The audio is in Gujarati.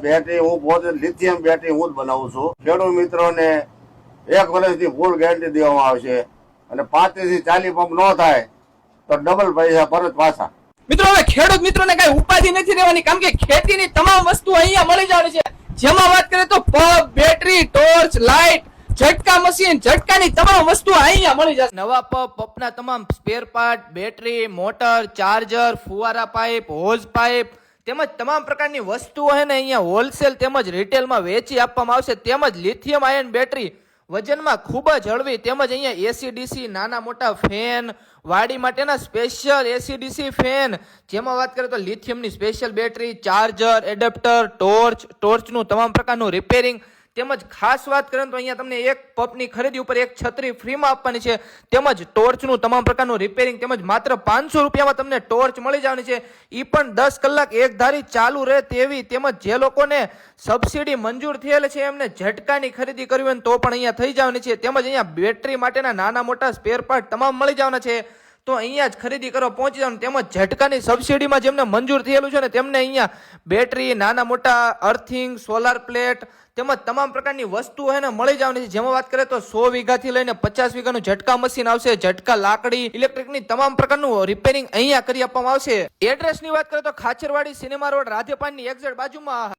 બેટરી હું પોતે લિથિયમ બેટરી હું જ બનાવું છું. ખેડૂત મિત્રોને 1 વર્ષની ફૂલ ગેરંટી દેવામાં આવશે અને 35 થી 40 પંપ ન થાય તો ડબલ પૈસા પરત પાછા. મિત્રો હવે ખેડૂત મિત્રોને કઈ ઉપાધિ નથી રહેવાની, કારણ કે ખેતીની તમામ વસ્તુ અહીંયા મળી જવાની છે. જેમાં વાત કરીએ તો પંપ, બેટરી, ટોર્ચ, લાઇટ, ઝટકા મશીન, ઝટકાની તમામ વસ્તુ અહીંયા મળી જશે. નવા પંપના તમામ spare part, battery, motor, charger, ફુવારા પાઇપ, હોઝ પાઇપ તેમજ તમામ પ્રકારની વસ્તુઓ છે ને અહીંયા હોલસેલ તેમજ રિટેલમાં વેચી આપવામાં આવશે. તેમજ લિથિયમ આયન બેટરી વજનમાં ખૂબ જ હળવી, તેમજ અહીંયા એસીડીસી નાના મોટા ફેન, વાડી માટેના સ્પેશિયલ એસીડીસી ફેન, જેમાં વાત કરીએ તો લિથિયમની સ્પેશિયલ બેટરી, ચાર્જર, એડેપ્ટર, ટોર્ચનું તમામ પ્રકારનું રિપેરિંગ, તેમજ ખાસ વાત કરીએ તો અહીંયા તમને એક પંપની ખરીદી ઉપર એક છત્રી ફ્રીમાં આપવાની છે. તેમજ ટોર્ચનું તમામ પ્રકારનું રિપેરિંગ, તેમજ માત્ર 500 રૂપિયામાં તમને ટોર્ચ મળી જવાની છે. એ પણ 10 કલાક એક ધારી ચાલુ રહે તેવી. તેમજ જે લોકોને સબસિડી મંજૂર થયેલ છે એમને ઝટકાની ખરીદી કરવી હોય તો પણ અહીંયા થઈ જવાની છે. તેમજ અહીંયા બેટરી માટેના નાના મોટા સ્પેર પાર્ટ તમામ મળી જવાના છે. તો અહીંયા જ ખરીદી કરો પહોંચી જવાનું. તેમજ ઝટકાની સબસિડીમાં જેમને મંજૂર થયેલું છે ને તેમને અહીંયા બેટરી, નાના મોટા અર્થિંગ, સોલાર પ્લેટ તેમજ તમામ પ્રકારની વસ્તુઓ એને મળી જવાની છે. જેમાં વાત કરીએ તો 100 વીઘાથી લઈને 50 વીઘાનું ઝટકા મશીન આવશે, ઝટકા લાકડી, ઇલેક્ટ્રિકની તમામ પ્રકારનું રિપેરિંગ અહીંયા કરી આપવામાં આવશે. એડ્રેસની વાત કરીએ તો ખાચરવાડી સિનેમા રોડ, રાધેપાનની એક્ઝેક્ટ બાજુમાં